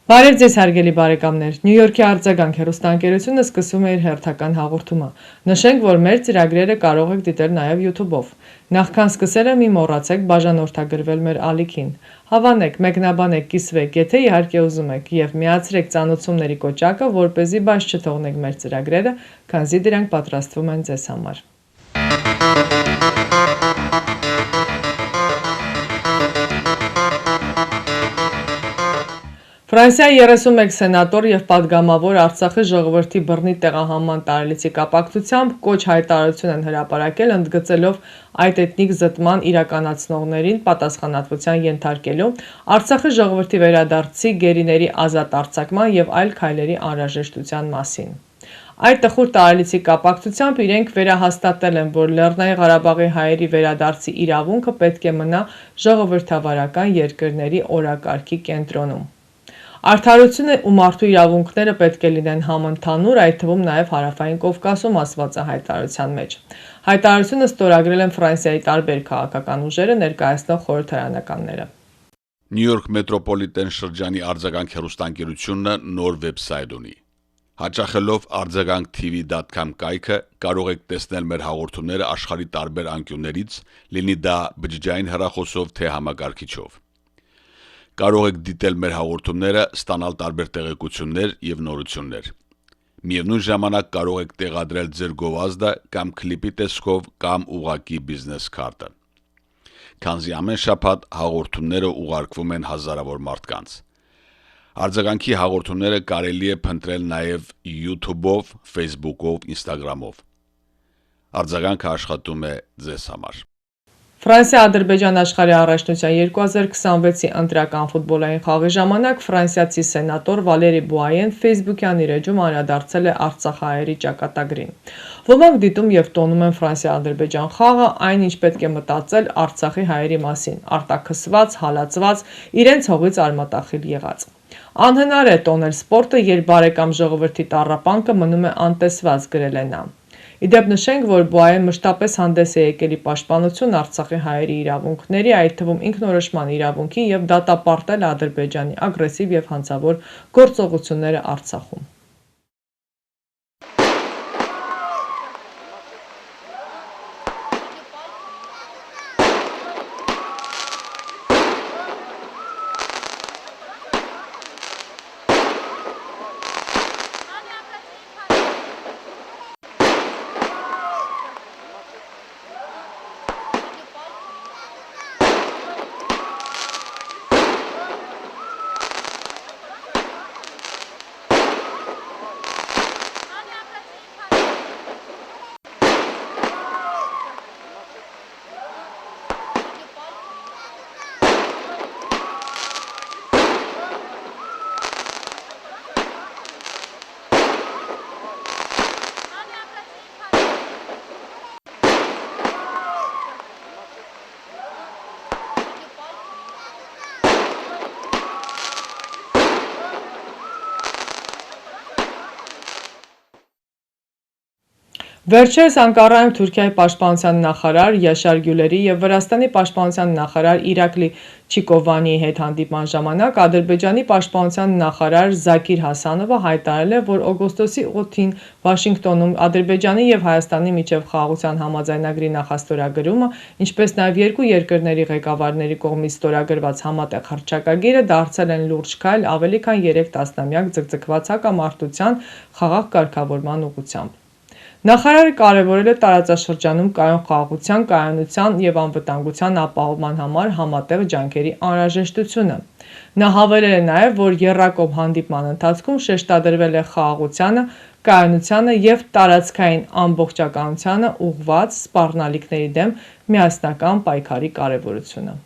Բարև ձեզ հարգելի բարեկամներ, Նյու Յորքի արձագանք հեռուստաընկերությունը սկսում է իր հերթական հաղորդումը։ Նշենք, որ մեր ծրագրերը կարող եք դիտել նաև YouTube-ով։ Նախքան սկսելը մի մոռացեք բաժանորդագրվել մեր ալիքին։ Հավանեք, մեկնաբանեք, կիսվեք, եթե իհարկե ուզում եք, եւ միացրեք ծանոթությունների կոճակը, որպեսզի բաց չթողնեք մեր ծրագրերը, քանզի դրանք պատրաստվում են ձեզ համար։ Ֆրանսիայի 31 սենատոր եւ падգամավոր Արցախի ժողովրդի բռնի տեղահանման տարելիցի կապակցությամբ կոչ հայտարարություն են հրապարակել, ընդգծելով այդ էթնիկ զտման իրականացնողներին պատասխանատվության ենթարկելու, Արցախի ժողովրդի վերադարձի, գերիների ազատ արձակման եւ այլ քայլերի անհրաժեշտության մասին։ Այդ տխուր տարելիցի կապակցությամբ իրենք վերահաստատել են, որ Լեռնային Ղարաբաղի հայերի վերադարձի իրավունքը պետք է մնա ժողովրդավարական երկրների օրակարգի կենտրոնում։ Արդարությունը ու մարդու իրավունքները պետք է լինեն համընդհանուր, այդ թվում նաև Հարավային Կովկասում ասված է հայտարարության մեջ։ Հայտարարությունը ստորագրել են Ֆրանսիայի տարբեր քաղաքական ուժերը ներկայացնող խորհրդարանականները։ Նյու Յորք մետրոպոլիտեն շրջանի արձագանք հեռուստաընկերությունը նոր վեբսայթ ունի։ Հաճախելով արձագանk.tv.com կայքը կարող եք տեսնել մեր հաղորդումները աշխարհի տարբեր անկյուններից, լինի դա բջջային հեռախոսով թե համակարգիչով։ Կարող եք դիտել մեր հաղորդումները, ստանալ տարբեր տեղեկություններ եւ նորություններ։ Միևնույն ժամանակ կարող եք տեղադրել ձեր գովազդը կամ կլիպի տեսքով կամ ուղղակի բիզնես քարտը։ Քանզի ամեն շաբաթ հաղորդումները ուղարկվում են հազարավոր մարդկանց։ Արձագանքի հաղորդումները կարելի է փնտրել նաև YouTube-ով, Facebook-ով, Instagram-ով։ Արձագանքը աշխատում է ձեզ համար։ Ֆրանսիա-Ադրբեջան աշխարհի առաջնության 2026-ի ընտրական ֆուտբոլային խաղի ժամանակ ֆրանսիացի սենատոր Վալերի Բուայեն Facebook-յան իր էջում անդրադարձել է արցախահայերի ճակատագրին։ Ոմանք դիտում եւ տոնում են Ֆրանսիա-Ադրբեջան խաղը, այնինչ պետք է մտածել Արցախի հայերի մասին, արտաքսված, հալածված, իրենց հողից արմատախիլ եղած։ Անհնար է տոնել սպորտը, երբ բարեկամ ժողովրդի տառապանքը մնում է անտեսված, գրել է նա։ Իդեպ նշենք, որ Բուայեն մշտապես հանդես է եկել ի պաշտպանություն Արցախի հայերի իրավունքների, այդ թվում ինքնորոշման իրավունքի եւ դատապարտել Ադրբեջանի ագրեսիվ եւ հանցավոր գործողությունները Արցախում։ Վերջերս Անկարայում Թուրքիայի պաշտպանության նախարար Յաշար Գյուլերի եւ Վրաստանի պաշտպանության նախարար Իրակլի Չիկովանիի հետ հանդիպման ժամանակ Ադրբեջանի պաշտպանության նախարար Զաքիր Հասանովը հայտարարել է, որ օգոստոսի 8-ին Վաշինգտոնում Ադրբեջանի եւ Հայաստանի միջև խաղաղության համաձայնագրի նախաստորագրումը, ինչպես նաեւ երկու երկրների ղեկավարների կողմից ստորագրված համատեղ հռչակագիրը դարձել են լուրջ քայլ ավելի քան 3 տասնամյակ ձգձգված հակամարտության խաղաղ կարգավորման ուղղությամբ։ Նախարարը կարևորել է տարածաշրջանում կայուն խաղաղության, կայունության եւ անվտանգության ապահովման համար համատեղ ջանքերի անհրաժեշտությունը։ Նա հավելել է նաեւ, որ եռակողմ հանդիպման ընթացքում շեշտադրվել է խաղաղությանը, կայունությանը եւ տարածքային ամբողջականությանը ուղղված սպառնալիքների դեմ միասնական պայքարի կարեւորությունը։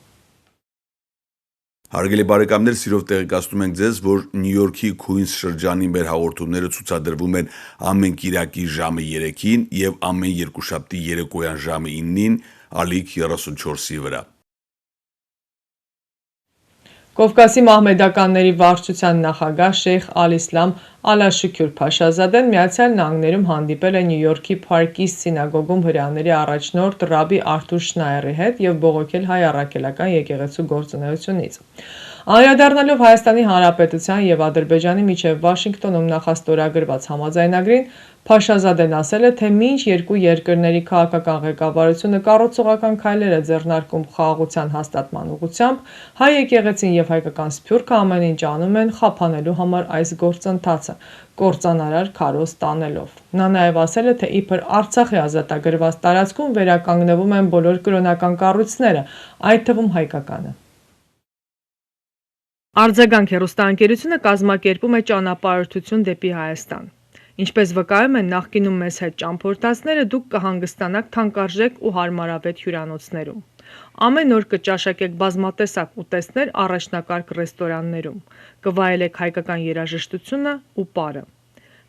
Հարգելի բարեկամներ, սիրով տեղեկացնում ենք ձեզ, որ Նյու Յորքի Քուինս շրջանի մեր հաղորդումները ցուցադրվում են ամեն կիրակի ժամը 3-ին եւ ամեն երկուշաբթի երեկոյան ժամը 9-ին ալիք 34-ի վրա։ Կովկասի մահմեդականների վարչության նախագահ Շեյխ Ալ-Իսլամ Ալաշուքյուր Փաշազադեն Միացյալ Նահանգներում հանդիպել է Նյու Յորքի Փարք Իստ սինագոգում հրեաների առաջնորդ Ռաբի Արթուր Շնայերի հետ եւ բողոքել հայ առաքելական եկեղեցու գործունեությունից։ Անդրադառնալով Հայաստանի Հանրապետության եւ Ադրբեջանի միջև Վաշինգտոնում նախաստորագրված համաձայնագրին, Փաշազադեն ասել է, թե մինչ երկու երկրների քաղաքական ղեկավարությունը կառուցողական քայլեր է ձեռնարկում խաղաղության հաստատման ուղղությամբ, հայ եկեղեցին եւ հայկական սփյուռքը ամեն ինչ անում են խափանելու համար այս գործընթացը, կործանարար քարոզ տանելով։ Նա նաեւ ասել է, թե իբր Արցախի ազատագրված տարածքում վերականգնվում են բոլոր կրոնական կառույցները, այդ թվում հայկականը։ Արձագանք հեռուստաընկերությունը կազմակերպում է ճանապարհորդություն դեպի Հայաստան։ Ինչպես վկայում են նախկինում մեզ հետ ճամփորդածները, դուք կհանգստանաք թանկարժեք ու հարմարավետ հյուրանոցներում։ Ամեն օր կճաշակեք բազմատեսակ ուտեստներ առաջնակարգ ռեստորաններում, կվայելեք հայկական երաժշտությունը ու պարը։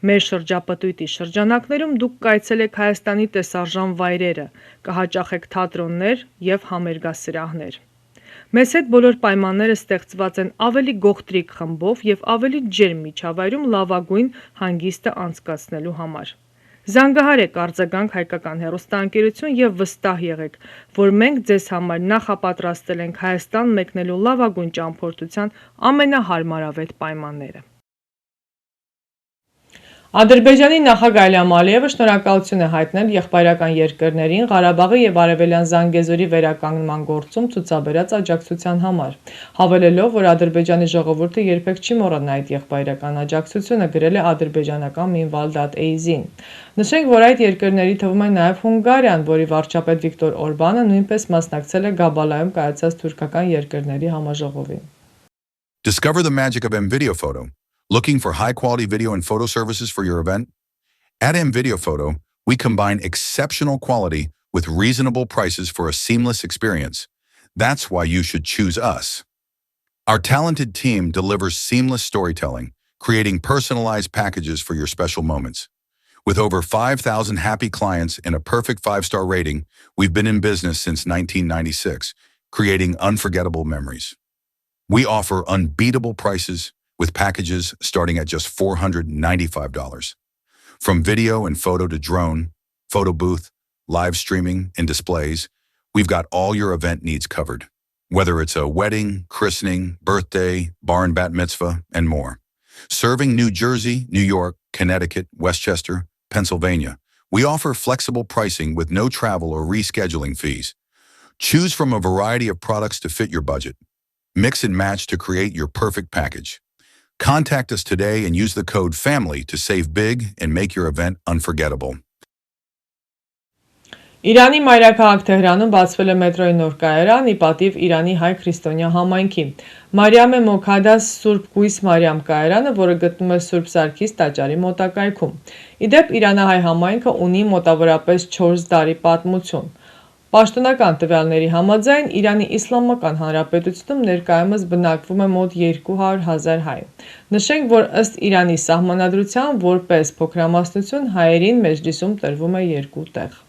Մեր շրջապտույտի շրջանակներում դուք կայցելեք Հայաստանի տեսարժան վայրերը, կհաճախեք թատրոններ եւ համերգասրահներ։ Մեզ հետ բոլոր պայմանները ստեղծված են ավելի գողտրիկ խմբով եւ ավելի ջերմ միջավայրում լավագույն հանգիստը անցկացնելու համար։ Զանգահարեք Արձագանք հայկական հեռուստաընկերություն եւ վստահ եղեք, որ մենք ձեզ համար նախապատրաստել ենք Հայաստան մեկնելու լավագույն ճամփորդության ամենահարմարավետ պայմանները։ Ադրբեջանի նախագահ Իլհամ Ալիևը շնորհակալություն է հայտնել եղբայրական երկրներին Ղարաբաղի եւ Արևելյան Զանգեզուրի վերականգնման գործում ցուցաբերած աջակցության համար, հավելելով, որ Ադրբեջանի ժողովուրդը երբեք չի մոռանա այդ եղբայրական աջակցությունը, գրել է ադրբեջանական Minval.az-ին։ Նշենք, որ այդ երկրների թվում է նաեւ Հունգարիան, որի վարչապետ Վիկտոր Օրբանը նույնպես մասնակցել է Գաբալայում կայացած թուրքական երկրների համաժողովին։ Discover the magic of M-Video Photo. Looking for high-quality video and photo services for your event? At M-Video Photo, we combine exceptional quality with reasonable prices for a seamless experience. That's why you should choose us. Our talented team delivers seamless storytelling, creating personalized packages for your special moments. With over 5,000 happy clients and a perfect 5-star rating, we've been in business since 1996, creating unforgettable memories. We offer unbeatable prices with packages starting at just $495. From video and photo to drone, photo booth, live streaming, and displays, we've got all your event needs covered. Whether it's a wedding, christening, birthday, bar and bat mitzvah, and more. Serving New Jersey, New York, Connecticut, Westchester, Pennsylvania, we offer flexible pricing with no travel or rescheduling fees. Choose from a variety of products to fit your budget. Mix and match to create your perfect package. Contact us today and use the code FAMILY to save big and make your event unforgettable. Իրանի մայրաքաղաք Թեհրանում բացվել է մետրոյի նոր կայարան՝ ի պատիվ Իրանի հայ քրիստոնյա համայնքի։ Մարիամ Մոքադաս Սուրբ Գույս Մարիամ կայարանը, որը գտնվում է Սուրբ Սարգիս տաճարի մոտակայքում։ Ի դեպ, իրանահայ համայնքը ունի մոտավորապես 4 դարի պատմություն։ Պաշտոնական տվյալների համաձայն Իրանի Իսլամական Հանրապետությունում ներկայումս բնակվում է մոտ 200,000 հայ։ Նշենք, որ ըստ Իրանի սահմանադրության, որպես փոքրամասնություն հայերին մեջլիսում տրվում է 2 տեղ։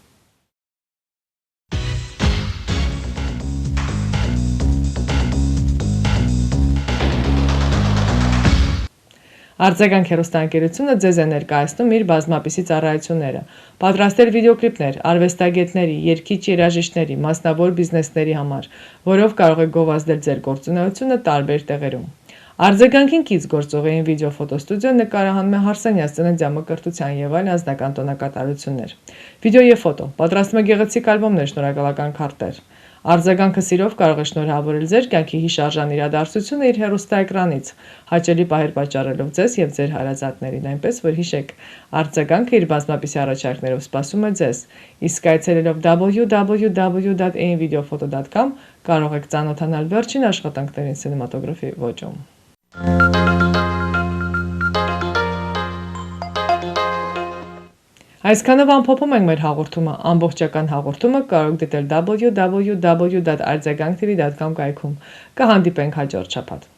Արձագանք հեռուստաընկերությունը ձեզ է ներկայացնում իր բազմապիսի ծառայությունները, պատրաստել վիդեոկլիպներ արվեստագետների, երգիչ երաժիշտների, մասնավոր բիզնեսների համար, որով կարող եք գովազդել ձեր գործունեությունը տարբեր տեղերում։ Արձագանքին կից գործողային վիդեո-ֆոտոստուդիոն նկարահանում է Հարսանյաց ծննդյան մկրտության եւ այլ անձնական տոնակատարություններ։ Վիդեո եւ ֆոտո պատրաստում է գեղեցիկ ալբոմներ, շնորհակալական քարտեր։ Արձագանքը սիրով կարող է շնորհավորել ձեր կյանքի հիշարժան իրադարձությունը իր հեռուստաէկրանից, հաճելի պահեր պատճառելով ձեզ եւ ձեր հարազատներին, այնպես որ հիշեք, արձագանքը իր բազմապիսի առաջարկներով սպասում է ձեզ, իսկ այցելելով www.amvideophoto.com կարող եք ծանոթանալ վերջին աշխատանքներին սինեմատոգրաֆի ոճում։ Այսքանով ամփոփում ենք մեր հաղորդումը, ամբողջական հաղորդումը կարող եք դիտել www.արձագանք.tv.com կայքում։ Կհանդիպենք հաջորդ շաբաթ։